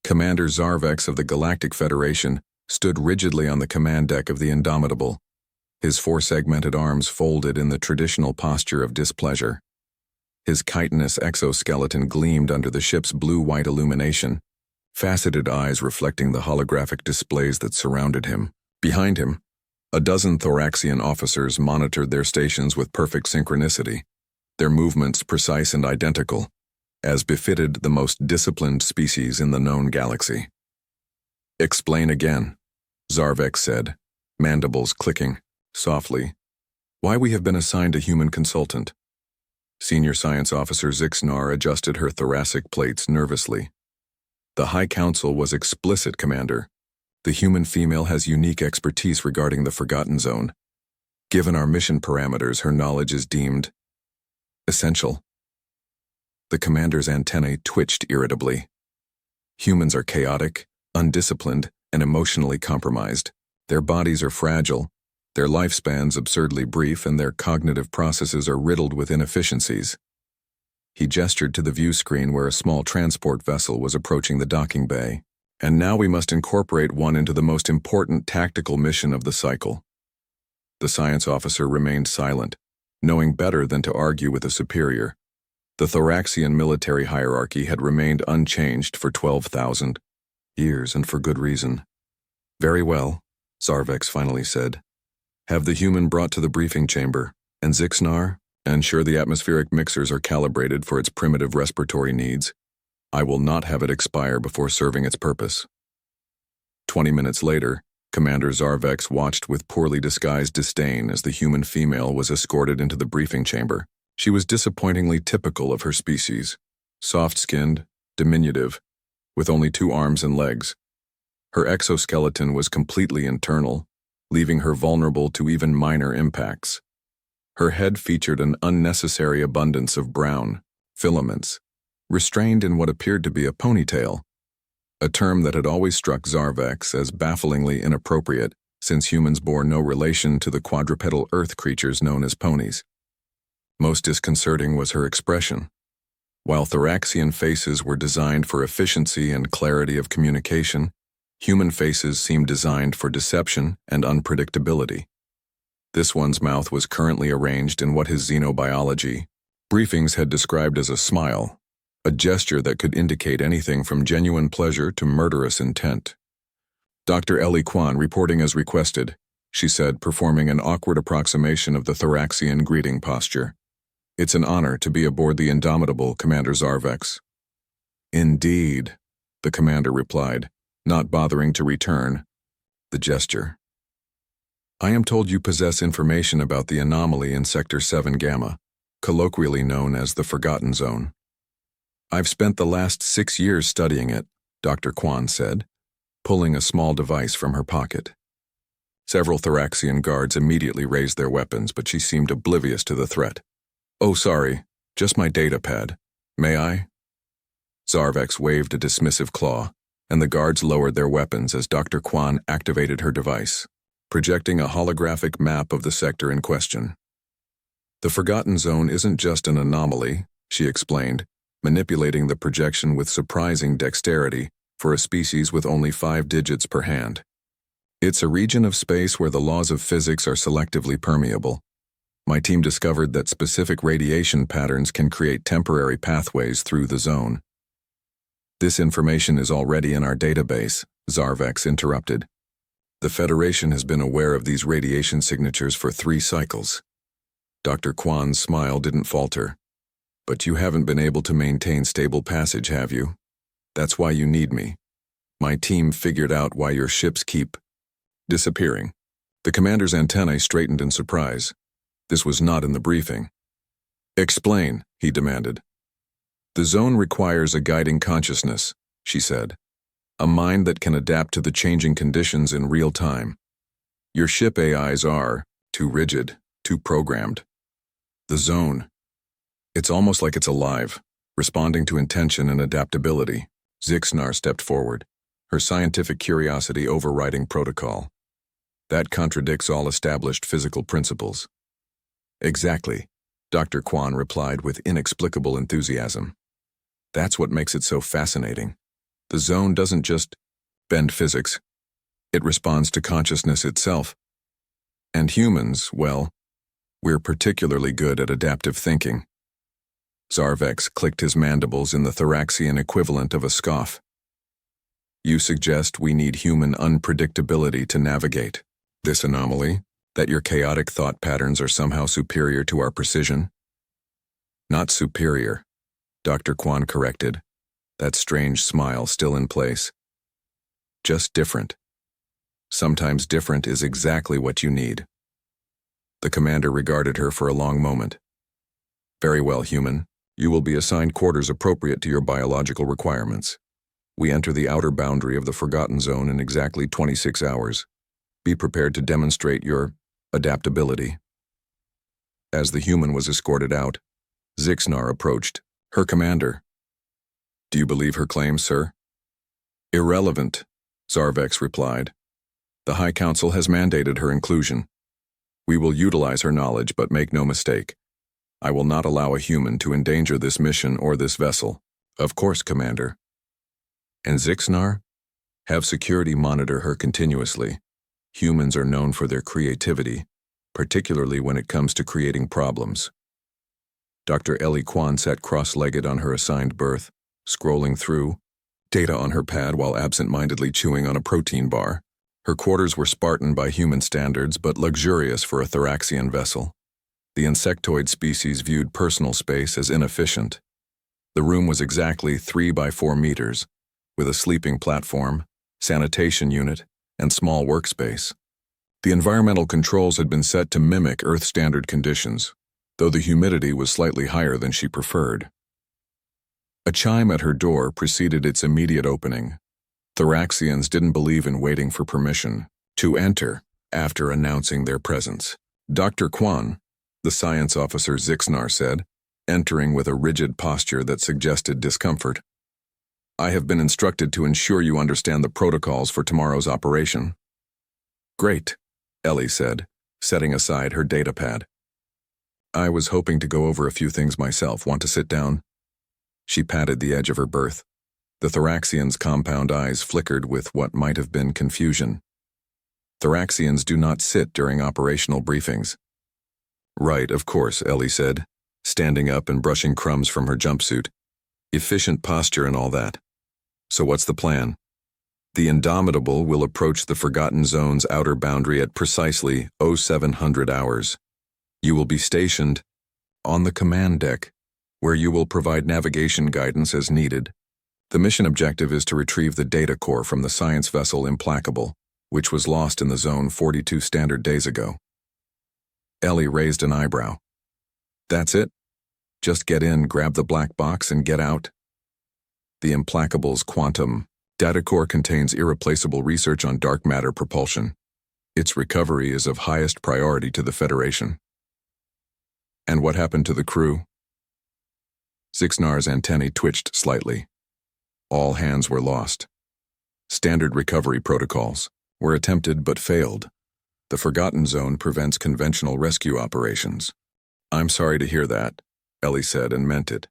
Commander Xar'Vex of the Galactic Federation stood rigidly on the command deck of the Indomitable, his four-segmented arms folded in the traditional posture of displeasure. His chitinous exoskeleton gleamed under the ship's blue-white illumination, faceted eyes reflecting the holographic displays that surrounded him. Behind him, a dozen Thoraxian officers monitored their stations with perfect synchronicity, their movements precise and identical, as befitted the most disciplined species in the known galaxy. "Explain again," Xar'Vex said, mandibles clicking, softly, "why we have been assigned a human consultant." Senior Science Officer Xixnar adjusted her thoracic plates nervously. "The High Council was explicit, Commander. The human female has unique expertise regarding the Forgotten Zone. Given our mission parameters, her knowledge is deemed essential." The commander's antennae twitched irritably. Humans are chaotic, undisciplined, and emotionally compromised. Their bodies are fragile, their lifespans absurdly brief, and their cognitive processes are riddled with inefficiencies. He gestured to the view screen where a small transport vessel was approaching the docking bay. "And now we must incorporate one into the most important tactical mission of the cycle." The science officer remained silent, knowing better than to argue with a superior. The Thoraxian military hierarchy had remained unchanged for 12,000 years, and for good reason. "Very well," Xar'Vex finally said. "Have the human brought to the briefing chamber, and Xixnar, ensure the atmospheric mixers are calibrated for its primitive respiratory needs. I will not have it expire before serving its purpose." 20 minutes later, Commander Xar'Vex watched with poorly disguised disdain as the human female was escorted into the briefing chamber. She was disappointingly typical of her species, soft-skinned, diminutive, with only 2 arms and legs. Her exoskeleton was completely internal, leaving her vulnerable to even minor impacts. Her head featured an unnecessary abundance of brown filaments, restrained in what appeared to be a ponytail, a term that had always struck Xar'Vex as bafflingly inappropriate since humans bore no relation to the quadrupedal earth creatures known as ponies. Most disconcerting was her expression. While Thoraxian faces were designed for efficiency and clarity of communication, human faces seemed designed for deception and unpredictability. This one's mouth was currently arranged in what his xenobiology briefings had described as a smile, a gesture that could indicate anything from genuine pleasure to murderous intent. "Dr. Ellie Kwan reporting as requested," she said, performing an awkward approximation of the Thoraxian greeting posture. "It's an honor to be aboard the Indomitable, Commander Xar'Vex." "Indeed," the commander replied, not bothering to return the gesture. "I am told you possess information about the anomaly in Sector 7 Gamma, colloquially known as the Forgotten Zone." "I've spent the last 6 years studying it," Dr. Kwan said, pulling a small device from her pocket. Several Thoraxian guards immediately raised their weapons, but she seemed oblivious to the threat. "Oh, sorry, just my data pad. May I?" Xar'Vex waved a dismissive claw, and the guards lowered their weapons as Dr. Kwan activated her device, projecting a holographic map of the sector in question. "The Forgotten Zone isn't just an anomaly," she explained, manipulating the projection with surprising dexterity for a species with only 5 digits per hand. "It's a region of space where the laws of physics are selectively permeable. My team discovered that specific radiation patterns can create temporary pathways through the zone." "This information is already in our database," Xar'Vex interrupted. "The Federation has been aware of these radiation signatures for 3 cycles. Dr. Kwan's smile didn't falter. "But you haven't been able to maintain stable passage, have you? That's why you need me. My team figured out why your ships keep disappearing." The commander's antennae straightened in surprise. This was not in the briefing. "Explain," he demanded. "The zone requires a guiding consciousness," she said. "A mind that can adapt to the changing conditions in real time. Your ship AIs are too rigid, too programmed. The zone, it's almost like it's alive, responding to intention and adaptability." Xixnar stepped forward, her scientific curiosity overriding protocol. "That contradicts all established physical principles." "Exactly," Dr. Kwan replied with inexplicable enthusiasm. "That's what makes it so fascinating. The The zone doesn't just bend physics. It responds to consciousness itself. And humans, well, we're particularly good at adaptive thinking. Xar'Vex clicked his mandibles in the Thoraxian equivalent of a scoff. You suggest we need human unpredictability to navigate this anomaly, that your chaotic thought patterns are somehow superior to our precision? Not superior, Dr. Kwan corrected, that strange smile still in place. Just different. Sometimes different is exactly what you need. The commander regarded her for a long moment. Very well, human. You will be assigned quarters appropriate to your biological requirements. We enter the outer boundary of the Forgotten Zone in exactly 26 hours. Be prepared to demonstrate your adaptability. As the human was escorted out, Xar'Vex approached her commander. Do you believe her claims, sir? Irrelevant, Xar'Vex replied. The High Council has mandated her inclusion. We will utilize her knowledge, but make no mistake. I will not allow a human to endanger this mission or this vessel. Of course, Commander. And Xar'Vex? Have security monitor her continuously. Humans are known for their creativity, particularly when it comes to creating problems. Dr. Ellie Kwan sat cross-legged on her assigned berth, scrolling through data on her pad while absent-mindedly chewing on a protein bar. Her quarters were Spartan by human standards, but luxurious for a Thoraxian vessel. The insectoid species viewed personal space as inefficient. The room was exactly 3 by 4 meters, with a sleeping platform, sanitation unit, and small workspace. The environmental controls had been set to mimic Earth standard conditions, though the humidity was slightly higher than she preferred. A chime at her door preceded its immediate opening. Thoraxians didn't believe in waiting for permission to enter after announcing their presence. Dr. Kwan, the science officer Xar'Vex said, entering with a rigid posture that suggested discomfort. I have been instructed to ensure you understand the protocols for tomorrow's operation. Great, Ellie said, setting aside her datapad. I was hoping to go over a few things myself. Want to sit down? She patted the edge of her berth. The Thoraxian's compound eyes flickered with what might have been confusion. Thoraxians do not sit during operational briefings. Right, of course, Ellie said, standing up and brushing crumbs from her jumpsuit. Efficient posture and all that. So what's the plan? The Indomitable will approach the Forgotten Zone's outer boundary at precisely 0700 hours. You will be stationed on the command deck, where you will provide navigation guidance as needed. The mission objective is to retrieve the data core from the science vessel Implacable, which was lost in the zone 42 standard days ago. Ellie raised an eyebrow. That's it? Just get in, grab the black box, and get out? The Implacable's quantum data core contains irreplaceable research on dark matter propulsion. Its recovery is of highest priority to the Federation. And what happened to the crew? Xar'Vex's antennae twitched slightly. All hands were lost. Standard recovery protocols were attempted but failed. The Forgotten Zone prevents conventional rescue operations. I'm sorry to hear that, Ellie said, and meant it.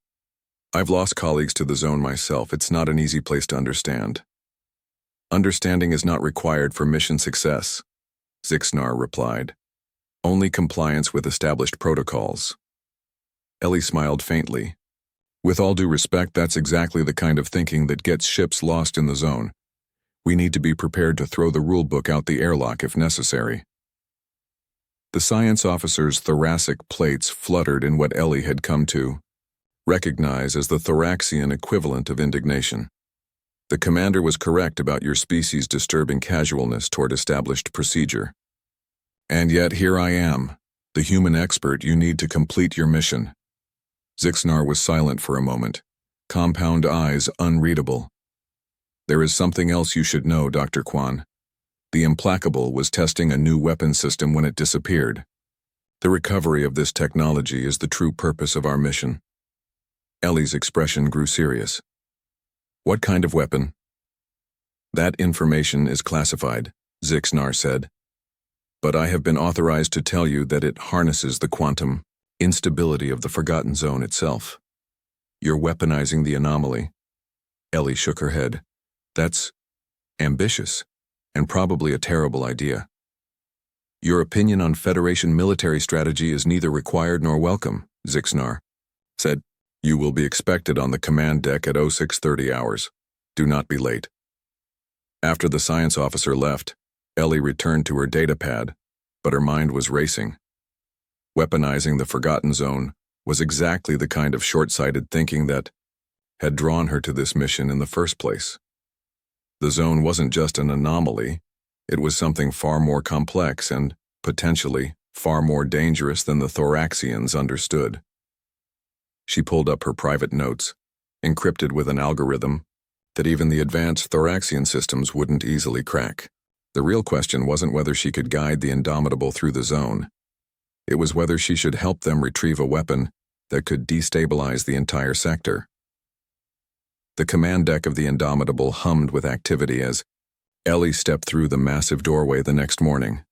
I've lost colleagues to the zone myself. It's not an easy place to understand. Understanding is not required for mission success, Xar'Vex replied. Only compliance with established protocols. Ellie smiled faintly. With all due respect, that's exactly the kind of thinking that gets ships lost in the zone. We need to be prepared to throw the rulebook out the airlock if necessary. The science officer's thoracic plates fluttered in what Ellie had come to recognize as the Thoraxian equivalent of indignation. The commander was correct about your species' disturbing casualness toward established procedure. And yet here I am, the human expert you need to complete your mission. Xar'Vex was silent for a moment, compound eyes unreadable. There is something else you should know, Dr. Kwan. The Implacable was testing a new weapon system when it disappeared. The recovery of this technology is the true purpose of our mission. Ellie's expression grew serious. What kind of weapon? That information is classified, Xar'Vex said. But I have been authorized to tell you that it harnesses the quantum instability of the Forgotten Zone itself. You're weaponizing the anomaly. Ellie shook her head. That's ambitious, and probably a terrible idea. Your opinion on Federation military strategy is neither required nor welcome, Xixnar said. You will be expected on the command deck at 0630 hours. Do not be late. After the science officer left, Ellie returned to her datapad, but her mind was racing. Weaponizing the Forgotten Zone was exactly the kind of short-sighted thinking that had drawn her to this mission in the first place. The zone wasn't just an anomaly, it was something far more complex and, potentially, far more dangerous than the Thoraxians understood. She pulled up her private notes, encrypted with an algorithm that even the advanced Thoraxian systems wouldn't easily crack. The real question wasn't whether she could guide the Indomitable through the zone. It was whether she should help them retrieve a weapon that could destabilize the entire sector. The command deck of the Indomitable hummed with activity as Ellie stepped through the massive doorway the next morning.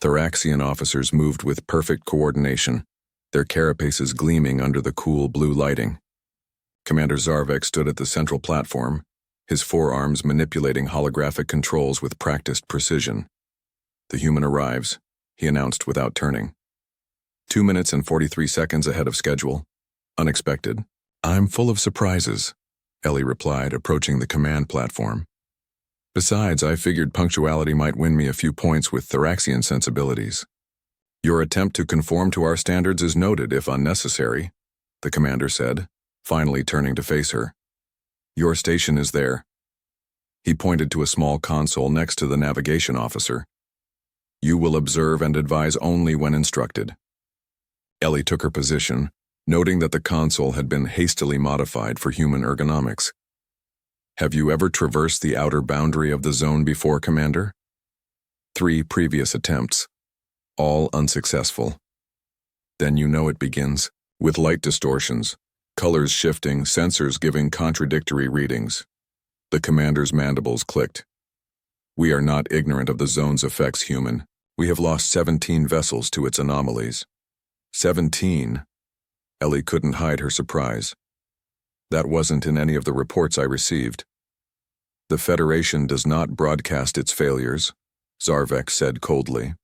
Thoraxian officers moved with perfect coordination, their carapaces gleaming under the cool blue lighting. Commander Xar'Vex stood at the central platform, his forearms manipulating holographic controls with practiced precision. The human arrives, he announced without turning. 2 minutes and 43 seconds ahead of schedule. Unexpected. I'm full of surprises, Ellie replied, approaching the command platform. Besides, I figured punctuality might win me a few points with Thoraxian sensibilities. Your attempt to conform to our standards is noted, if unnecessary, the commander said, finally turning to face her. Your station is there. He pointed to a small console next to the navigation officer. You will observe and advise only when instructed. Ellie took her position, noting that the console had been hastily modified for human ergonomics. Have you ever traversed the outer boundary of the zone before, Commander? 3 previous attempts, all unsuccessful. Then you know it begins, with light distortions, colors shifting, sensors giving contradictory readings. The commander's mandibles clicked. We are not ignorant of the zone's effects, human. We have lost 17 vessels to its anomalies. 17. Ellie couldn't hide her surprise. That wasn't in any of the reports I received. The Federation does not broadcast its failures, Xar'Vex said coldly.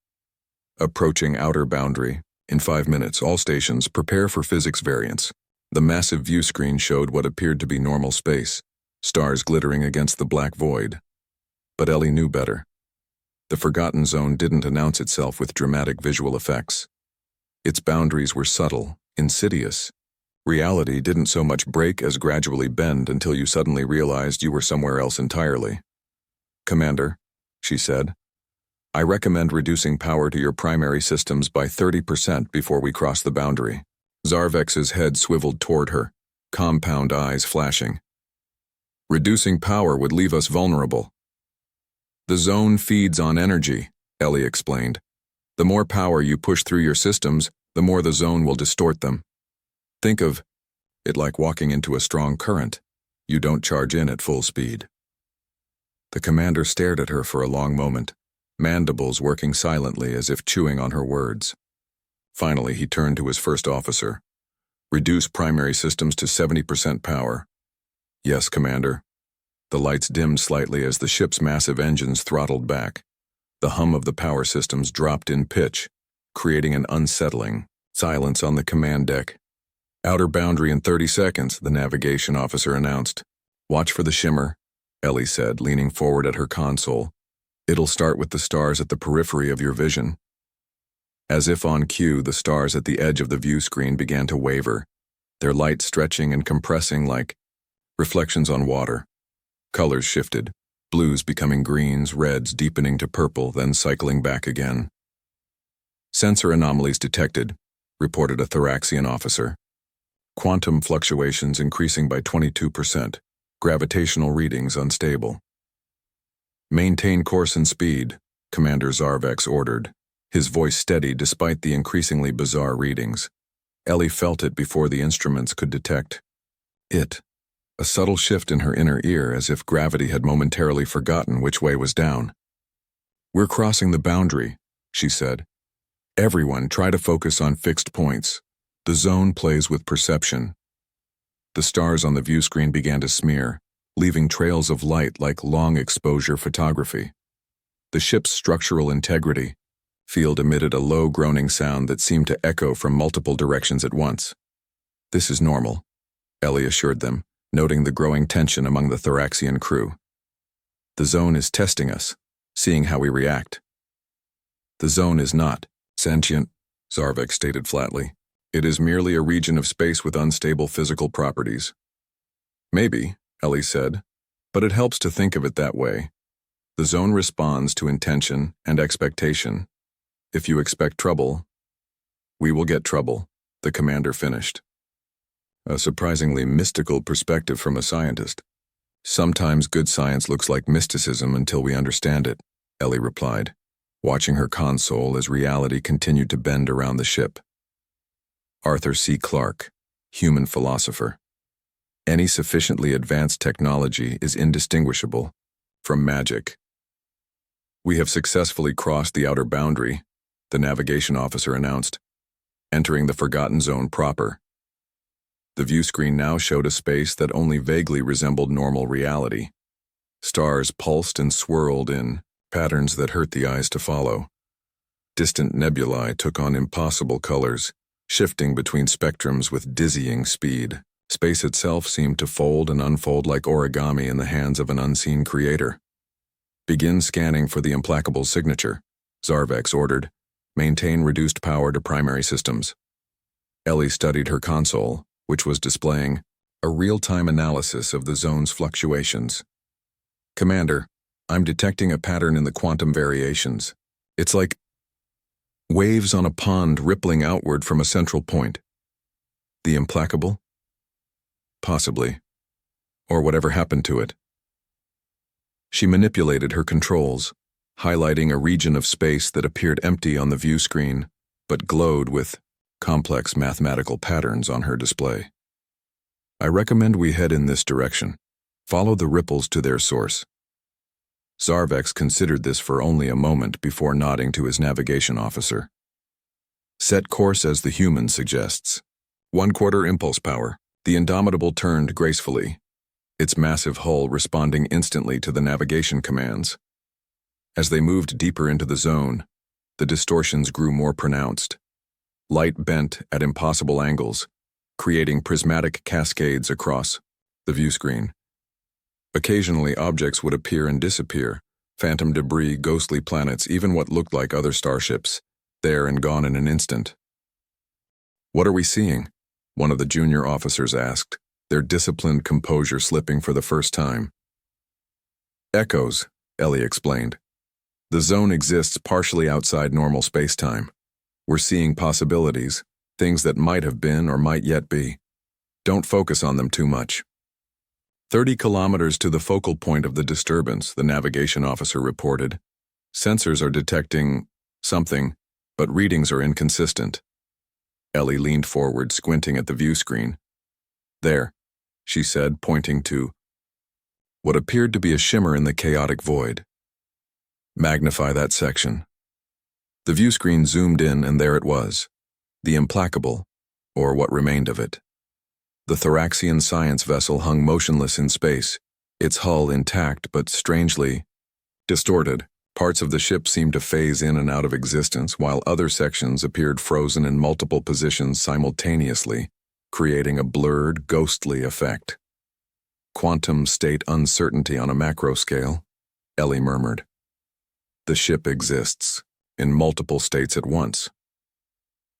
Approaching outer boundary. In 5 minutes, all stations prepare for physics variance. The massive view screen showed what appeared to be normal space, stars glittering against the black void. But Ellie knew better. The Forgotten Zone didn't announce itself with dramatic visual effects. Its boundaries were subtle, insidious. Reality didn't so much break as gradually bend until you suddenly realized you were somewhere else entirely. Commander, she said, I recommend reducing power to your primary systems by 30% before we cross the boundary. Xar'Vex's head swiveled toward her, compound eyes flashing. Reducing power would leave us vulnerable. The zone feeds on energy, Ellie explained. The more power you push through your systems, the more the zone will distort them. Think of it like walking into a strong current. You don't charge in at full speed. The commander stared at her for a long moment, mandibles working silently as if chewing on her words. Finally, he turned to his first officer. Reduce primary systems to 70% power. Yes, Commander. The lights dimmed slightly as the ship's massive engines throttled back. The hum of the power systems dropped in pitch, creating an unsettling silence on the command deck. Outer boundary in 30 seconds, the navigation officer announced. Watch for the shimmer, Ellie said, leaning forward at her console. It'll start with the stars at the periphery of your vision. As if on cue, the stars at the edge of the view screen began to waver, their light stretching and compressing like reflections on water. Colors shifted, blues becoming greens, reds deepening to purple, then cycling back again. Sensor anomalies detected, reported a Thoraxian officer. Quantum fluctuations increasing by 22%, gravitational readings unstable. Maintain course and speed, Commander Xar'Vex ordered, his voice steady despite the increasingly bizarre readings. Ellie felt it before the instruments could detect it. A subtle shift in her inner ear as if gravity had momentarily forgotten which way was down. We're crossing the boundary, she said. Everyone try to focus on fixed points. The zone plays with perception. The stars on the view screen began to smear, leaving trails of light like long-exposure photography. The ship's structural integrity field emitted a low groaning sound that seemed to echo from multiple directions at once. "This is normal," Ellie assured them, noting the growing tension among the Thoraxian crew. "The zone is testing us, seeing how we react." "The zone is not sentient," Xar'Vex stated flatly. "It is merely a region of space with unstable physical properties." "Maybe," Ellie said, "but it helps to think of it that way. The zone responds to intention and expectation. If you expect trouble, we will get trouble," the commander finished. A surprisingly mystical perspective from a scientist. "Sometimes good science looks like mysticism until we understand it," Ellie replied, watching her console as reality continued to bend around the ship. Arthur C. Clarke, human philosopher. Any sufficiently advanced technology is indistinguishable from magic. "We have successfully crossed the outer boundary," the navigation officer announced, entering the Forgotten Zone proper. The view screen now showed a space that only vaguely resembled normal reality. Stars pulsed and swirled in patterns that hurt the eyes to follow. Distant nebulae took on impossible colors, shifting between spectrums with dizzying speed. Space itself seemed to fold and unfold like origami in the hands of an unseen creator. "Begin scanning for the Implacable signature," Xar'Vex ordered. "Maintain reduced power to primary systems." Ellie studied her console, which was displaying a real-time analysis of the zone's fluctuations. "Commander, I'm detecting a pattern in the quantum variations. It's like waves on a pond rippling outward from a central point." "The Implacable?" "Possibly. Or whatever happened to it." She manipulated her controls, highlighting a region of space that appeared empty on the view screen, but glowed with complex mathematical patterns on her display. "I recommend we head in this direction. Follow the ripples to their source." Xar'Vex considered this for only a moment before nodding to his navigation officer. "Set course as the human suggests. 1/4 impulse power." The Indomitable turned gracefully, its massive hull responding instantly to the navigation commands. As they moved deeper into the zone, the distortions grew more pronounced. Light bent at impossible angles, creating prismatic cascades across the view screen. Occasionally, objects would appear and disappear, phantom debris, ghostly planets, even what looked like other starships, there and gone in an instant. "What are we seeing?" one of the junior officers asked, their disciplined composure slipping for the first time. "Echoes," Ellie explained. "The zone exists partially outside normal space-time. We're seeing possibilities, things that might have been or might yet be. Don't focus on them too much." 30 kilometers to the focal point of the disturbance, the navigation officer reported. "Sensors are detecting something, but readings are inconsistent." Ellie leaned forward, squinting at the view screen. "There," she said, pointing to what appeared to be a shimmer in the chaotic void. "Magnify that section." The view screen zoomed in, and there it was, the Implacable, or what remained of it. The Thoraxian science vessel hung motionless in space, its hull intact but strangely distorted. Parts of the ship seemed to phase in and out of existence, while other sections appeared frozen in multiple positions simultaneously, creating a blurred, ghostly effect. "Quantum state uncertainty on a macro scale," Ellie murmured. "The ship exists, in multiple states at once."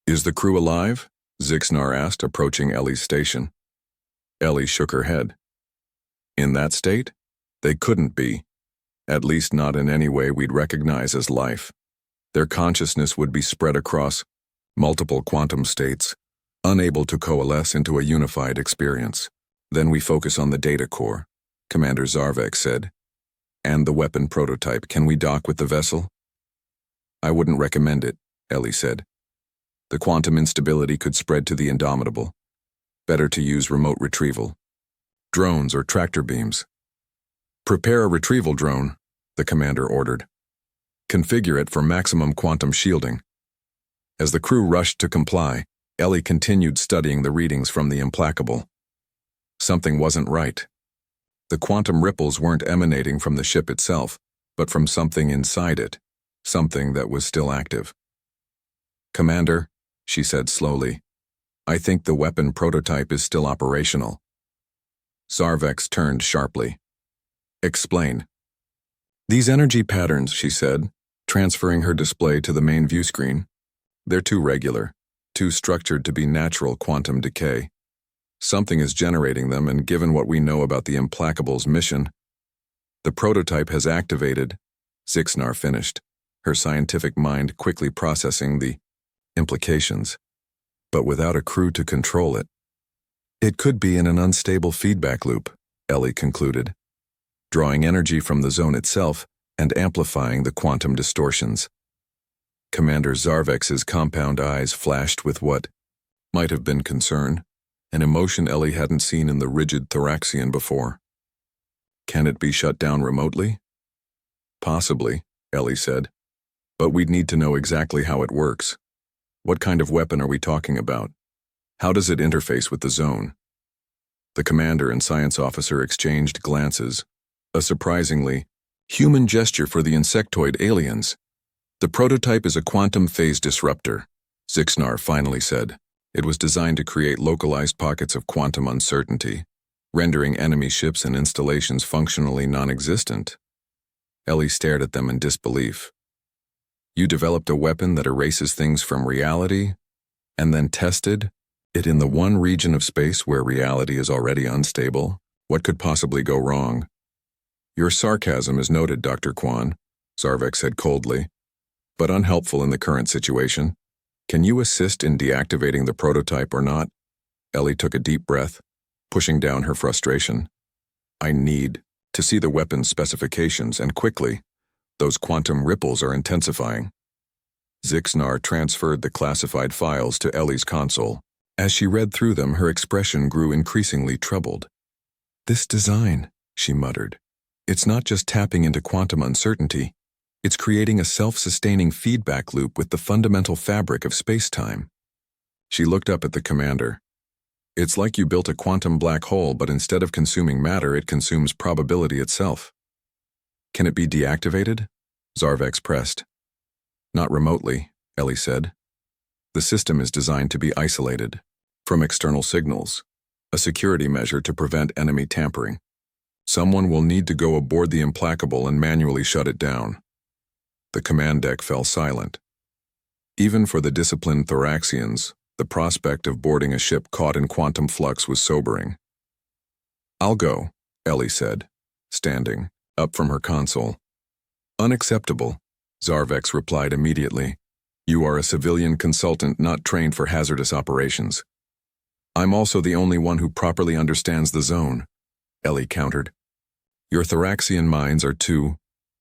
"Is the crew alive?" Zixnar asked, approaching Ellie's station. Ellie shook her head. "In that state? They couldn't be. At least not in any way we'd recognize as life. Their consciousness would be spread across multiple quantum states, unable to coalesce into a unified experience. Then we focus on the data core," Commander Xar'Vex said. "And the weapon prototype. Can we dock with the vessel?" "I wouldn't recommend it," Ellie said. "The quantum instability could spread to the Indomitable. Better to use remote retrieval. Drones or tractor beams." "Prepare a retrieval drone," the commander ordered. "Configure it for maximum quantum shielding." As the crew rushed to comply, Ellie continued studying the readings from the Implacable. Something wasn't right. The quantum ripples weren't emanating from the ship itself, but from something inside it, something that was still active. "Commander," she said slowly, "I think the weapon prototype is still operational." Xar'Vex turned sharply. "Explain." "These energy patterns," she said, transferring her display to the main view screen. "They're too regular, too structured to be natural quantum decay. Something is generating them, and given what we know about the Implacable's mission, the prototype has activated," Xixnar finished, her scientific mind quickly processing the implications, but without a crew to control it. "It could be in an unstable feedback loop," Ellie concluded, drawing energy from the zone itself and amplifying the quantum distortions. Commander Xar'Vex's compound eyes flashed with what might have been concern, an emotion Ellie hadn't seen in the rigid Thoraxian before. "Can it be shut down remotely?" "Possibly," Ellie said, "but we'd need to know exactly how it works. What kind of weapon are we talking about? How does it interface with the zone?" The commander and science officer exchanged glances, a surprisingly human gesture for the insectoid aliens. "The prototype is a quantum phase disruptor," Xixnar finally said. "It was designed to create localized pockets of quantum uncertainty, rendering enemy ships and installations functionally non-existent." Ellie stared at them in disbelief. "You developed a weapon that erases things from reality, and then tested it in the one region of space where reality is already unstable? What could possibly go wrong?" "Your sarcasm is noted, Dr. Kwan," Xar'Vex said coldly, "but unhelpful in the current situation. Can you assist in deactivating the prototype or not?" Ellie took a deep breath, pushing down her frustration. "I need to see the weapon's specifications, and quickly. Those quantum ripples are intensifying." Xixnar transferred the classified files to Ellie's console. As she read through them, her expression grew increasingly troubled. "This design," she muttered. "It's not just tapping into quantum uncertainty. It's creating a self-sustaining feedback loop with the fundamental fabric of space-time." She looked up at the commander. "It's like you built a quantum black hole, but instead of consuming matter, it consumes probability itself." "Can it be deactivated?" Xar'Vex pressed. "Not remotely," Ellie said. "The system is designed to be isolated from external signals, a security measure to prevent enemy tampering. Someone will need to go aboard the Implacable and manually shut it down." The command deck fell silent. Even for the disciplined Thoraxians, the prospect of boarding a ship caught in quantum flux was sobering. "I'll go," Ellie said, standing up from her console. "Unacceptable," Xar'Vex replied immediately. "You are a civilian consultant not trained for hazardous operations." "I'm also the only one who properly understands the zone," Ellie countered. "Your Thoraxian minds are too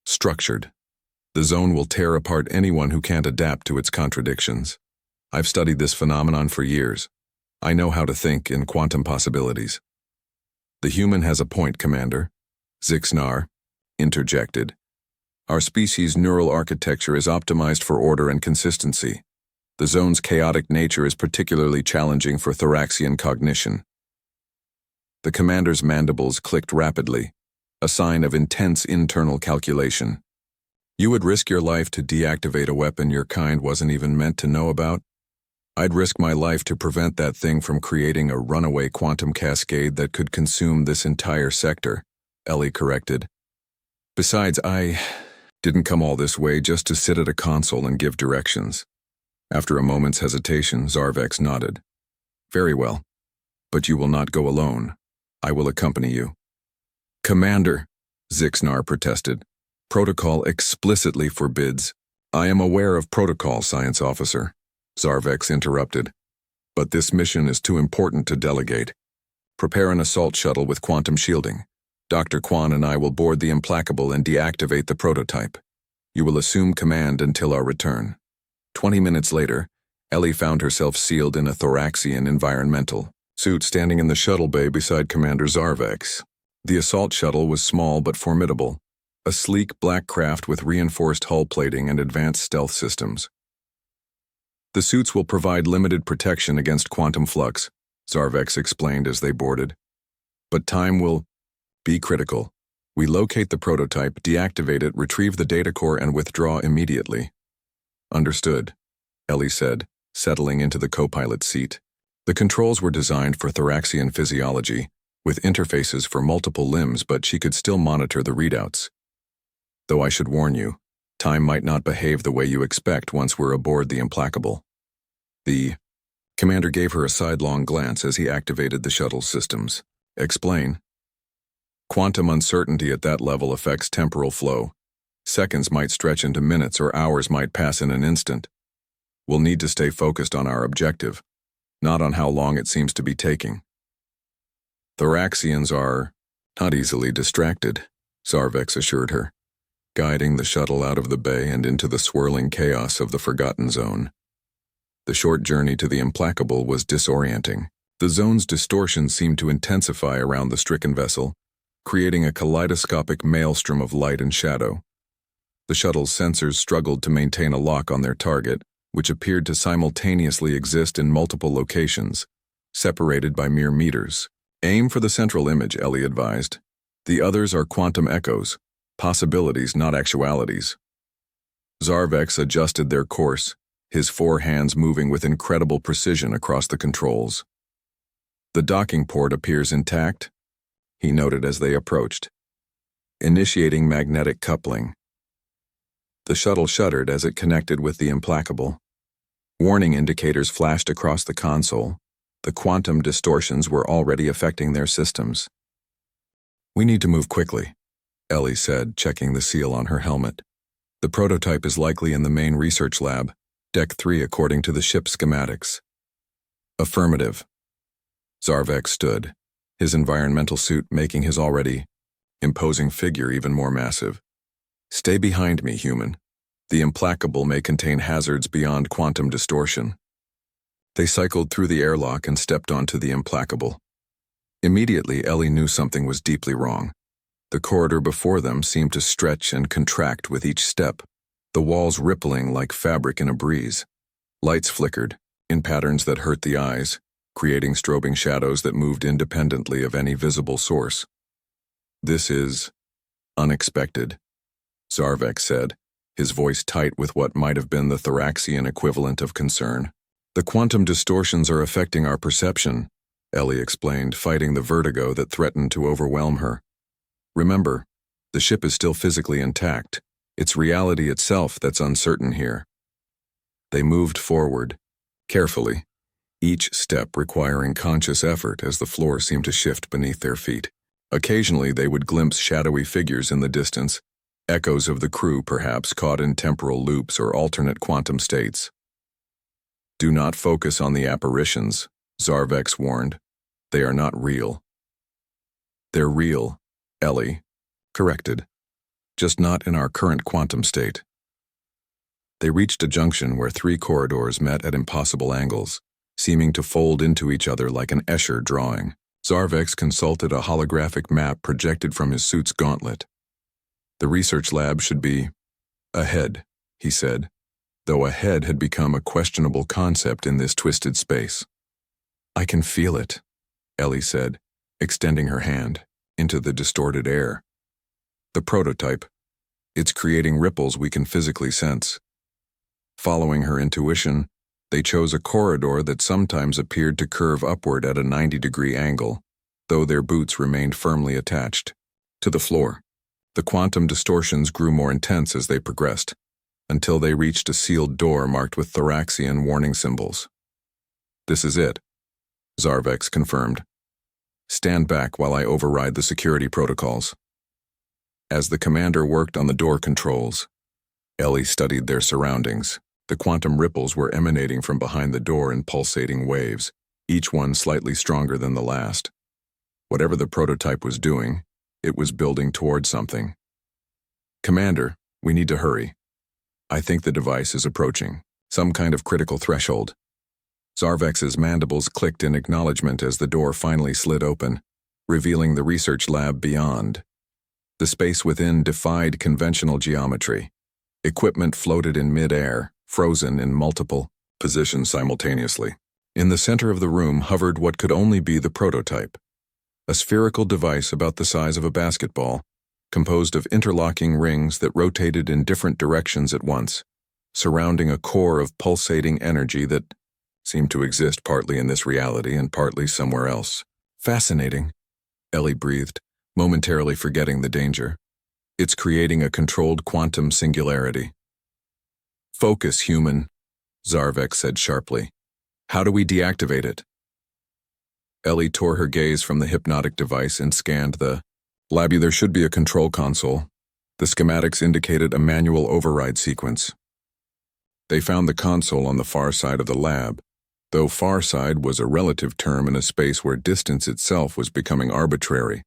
structured. The zone will tear apart anyone who can't adapt to its contradictions. I've studied this phenomenon for years. I know how to think in quantum possibilities." "The human has a point, Commander," Xixnar interjected. "Our species' neural architecture is optimized for order and consistency. The zone's chaotic nature is particularly challenging for Thoraxian cognition." The commander's mandibles clicked rapidly, a sign of intense internal calculation. "You would risk your life to deactivate a weapon your kind wasn't even meant to know about?" "I'd risk my life to prevent that thing from creating a runaway quantum cascade that could consume this entire sector," Ellie corrected. "Besides, I didn't come all this way just to sit at a console and give directions." After a moment's hesitation, Xar'Vex nodded. "Very well, but you will not go alone. I will accompany you." "Commander," Xixnar protested, "protocol explicitly forbids." "I am aware of protocol, Science Officer," Xar'Vex interrupted, "but this mission is too important to delegate. Prepare an assault shuttle with quantum shielding. Dr. Kwan and I will board the Implacable and deactivate the prototype. You will assume command until our return." 20 minutes later, Ellie found herself sealed in a Thoraxian environmental suit standing in the shuttle bay beside Commander Xar'Vex. The assault shuttle was small but formidable, a sleek black craft with reinforced hull plating and advanced stealth systems. "The suits will provide limited protection against quantum flux," Xar'Vex explained as they boarded. "But time will Be critical. We locate the prototype, deactivate it, retrieve the data core, and withdraw immediately. Understood, Ellie said, settling into the co-pilot seat. The controls were designed for Thoraxian physiology, with interfaces for multiple limbs, but she could still monitor the readouts. Though I should warn you, time might not behave the way you expect once we're aboard the Implacable. The commander gave her a sidelong glance as he activated the shuttle's systems. Explain. Quantum uncertainty at that level affects temporal flow. Seconds might stretch into minutes or hours might pass in an instant. We'll need to stay focused on our objective, not on how long it seems to be taking. Thoraxians are not easily distracted, Xar'Vex assured her, guiding the shuttle out of the bay and into the swirling chaos of the Forgotten Zone. The short journey to the Implacable was disorienting. The zone's distortion seemed to intensify around the stricken vessel, creating a kaleidoscopic maelstrom of light and shadow. The shuttle's sensors struggled to maintain a lock on their target, which appeared to simultaneously exist in multiple locations, separated by mere meters. Aim for the central image, Ellie advised. The others are quantum echoes, possibilities, not actualities. Xar'Vex adjusted their course, his 4 hands moving with incredible precision across the controls. The docking port appears intact, he noted as they approached. Initiating magnetic coupling. The shuttle shuddered as it connected with the Implacable. Warning indicators flashed across the console. The quantum distortions were already affecting their systems. We need to move quickly, Ellie said, checking the seal on her helmet. The prototype is likely in the main research lab, Deck 3 according to the ship's schematics. Affirmative. Xar'Vex stood, his environmental suit making his already imposing figure even more massive. Stay behind me, human. The Implacable may contain hazards beyond quantum distortion. They cycled through the airlock and stepped onto the Implacable. Immediately, Ellie knew something was deeply wrong. The corridor before them seemed to stretch and contract with each step, the walls rippling like fabric in a breeze. Lights flickered, in patterns that hurt the eyes, creating strobing shadows that moved independently of any visible source. This is unexpected, Xar'Vex said, his voice tight with what might have been the Thoraxian equivalent of concern. The quantum distortions are affecting our perception, Ellie explained, fighting the vertigo that threatened to overwhelm her. Remember, the ship is still physically intact. It's reality itself that's uncertain here. They moved forward, carefully, each step requiring conscious effort as the floor seemed to shift beneath their feet. Occasionally they would glimpse shadowy figures in the distance, echoes of the crew perhaps caught in temporal loops or alternate quantum states. Do not focus on the apparitions, Xar'Vex warned. They are not real. They're real, Ellie corrected, just not in our current quantum state. They reached a junction where 3 corridors met at impossible angles, seeming to fold into each other like an Escher drawing. Xar'Vex consulted a holographic map projected from his suit's gauntlet. The research lab should be ahead, he said, though ahead had become a questionable concept in this twisted space. I can feel it, Ellie said, extending her hand into the distorted air. The prototype. It's creating ripples we can physically sense. Following her intuition, they chose a corridor that sometimes appeared to curve upward at a 90-degree angle, though their boots remained firmly attached to the floor. The quantum distortions grew more intense as they progressed, until they reached a sealed door marked with Thoraxian warning symbols. This is it, Xar'Vex confirmed. Stand back while I override the security protocols. As the commander worked on the door controls, Ellie studied their surroundings. The quantum ripples were emanating from behind the door in pulsating waves, each one slightly stronger than the last. Whatever the prototype was doing, it was building toward something. Commander, we need to hurry. I think the device is approaching some kind of critical threshold. Xar'Vex's mandibles clicked in acknowledgement as the door finally slid open, revealing the research lab beyond. The space within defied conventional geometry. Equipment floated in mid-air, frozen in multiple positions simultaneously. In the center of the room hovered what could only be the prototype, a spherical device about the size of a basketball, composed of interlocking rings that rotated in different directions at once, surrounding a core of pulsating energy that seemed to exist partly in this reality and partly somewhere else. Fascinating, Ellie breathed, momentarily forgetting the danger. It's creating a controlled quantum singularity. Focus, human, Xar'Vex said sharply. How do we deactivate it? Ellie tore her gaze from the hypnotic device and scanned the lab. There should be a control console. The schematics indicated a manual override sequence. They found the console on the far side of the lab, though far side was a relative term in a space where distance itself was becoming arbitrary.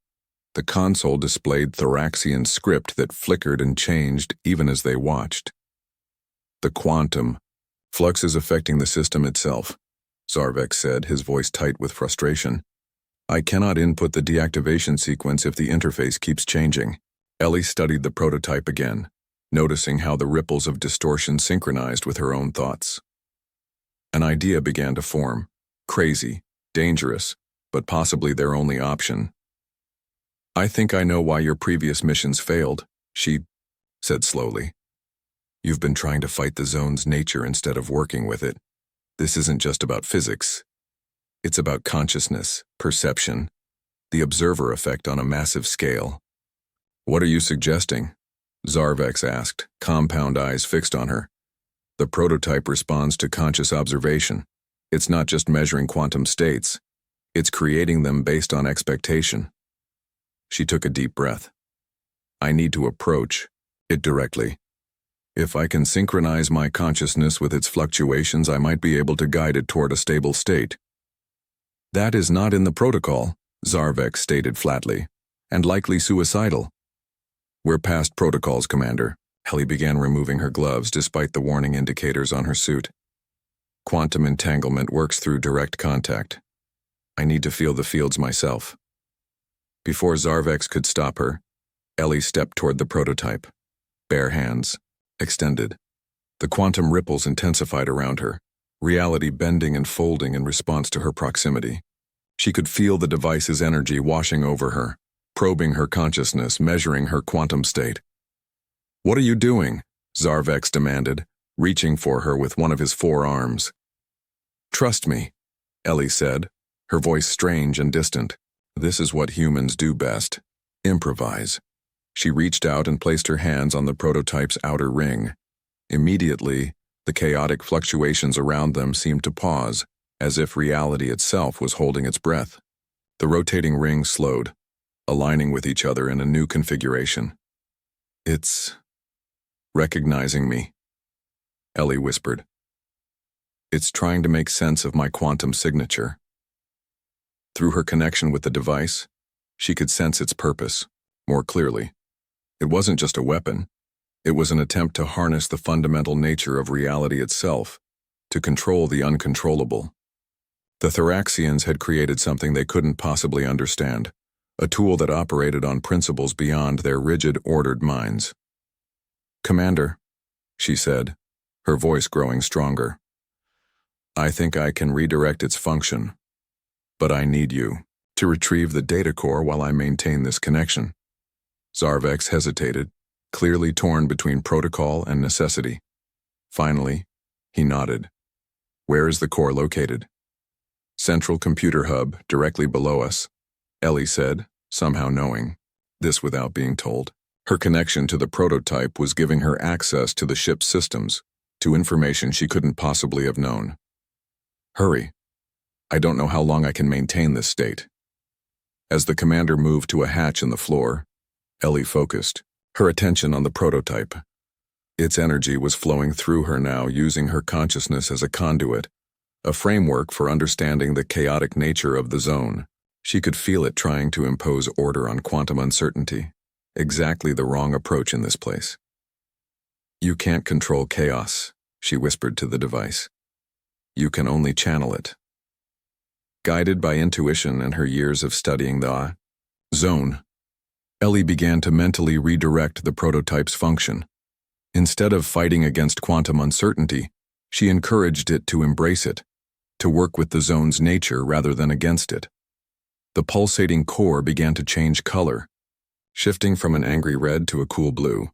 The console displayed Thoraxian script that flickered and changed even as they watched. The quantum flux is affecting the system itself, Xar'Vex said, his voice tight with frustration. I cannot input the deactivation sequence if the interface keeps changing. Ellie studied the prototype again, noticing how the ripples of distortion synchronized with her own thoughts. An idea began to form. Crazy, dangerous, but possibly their only option. I think I know why your previous missions failed, she said slowly. You've been trying to fight the zone's nature instead of working with it. This isn't just about physics. It's about consciousness, perception, the observer effect on a massive scale. What are you suggesting? Xar'Vex asked, compound eyes fixed on her. The prototype responds to conscious observation. It's not just measuring quantum states. It's creating them based on expectation. She took a deep breath. I need to approach it directly. If I can synchronize my consciousness with its fluctuations, I might be able to guide it toward a stable state. That is not in the protocol, Xar'Vex stated flatly, and likely suicidal. We're past protocols, Commander. Ellie began removing her gloves despite the warning indicators on her suit. Quantum entanglement works through direct contact. I need to feel the fields myself. Before Xar'Vex could stop her, Ellie stepped toward the prototype, bare hands extended. The quantum ripples intensified around her, reality bending and folding in response to her proximity. She could feel the device's energy washing over her, probing her consciousness, measuring her quantum state. What are you doing? Xar'Vex demanded, reaching for her with one of his forearms. Trust me, Ellie said, her voice strange and distant. This is what humans do best. Improvise. She reached out and placed her hands on the prototype's outer ring. Immediately, the chaotic fluctuations around them seemed to pause, as if reality itself was holding its breath. The rotating rings slowed, aligning with each other in a new configuration. It's recognizing me, Ellie whispered. It's trying to make sense of my quantum signature. Through her connection with the device, she could sense its purpose more clearly. It wasn't just a weapon. It was an attempt to harness the fundamental nature of reality itself, to control the uncontrollable. The Thoraxians had created something they couldn't possibly understand, a tool that operated on principles beyond their rigid, ordered minds. Commander, she said, her voice growing stronger. I think I can redirect its function, but I need you to retrieve the data core while I maintain this connection. Xar'Vex hesitated, clearly torn between protocol and necessity. Finally, he nodded. Where is the core located? Central computer hub, directly below us, Ellie said, somehow knowing, this without being told. Her connection to the prototype was giving her access to the ship's systems, to information she couldn't possibly have known. Hurry. I don't know how long I can maintain this state. As the commander moved to a hatch in the floor, Ellie focused, her attention on the prototype. Its energy was flowing through her now, using her consciousness as a conduit, a framework for understanding the chaotic nature of the zone. She could feel it trying to impose order on quantum uncertainty, exactly the wrong approach in this place. You can't control chaos, she whispered to the device. You can only channel it. Guided by intuition and her years of studying the zone, Ellie began to mentally redirect the prototype's function. Instead of fighting against quantum uncertainty, she encouraged it to embrace it, to work with the zone's nature rather than against it. The pulsating core began to change color, shifting from an angry red to a cool blue.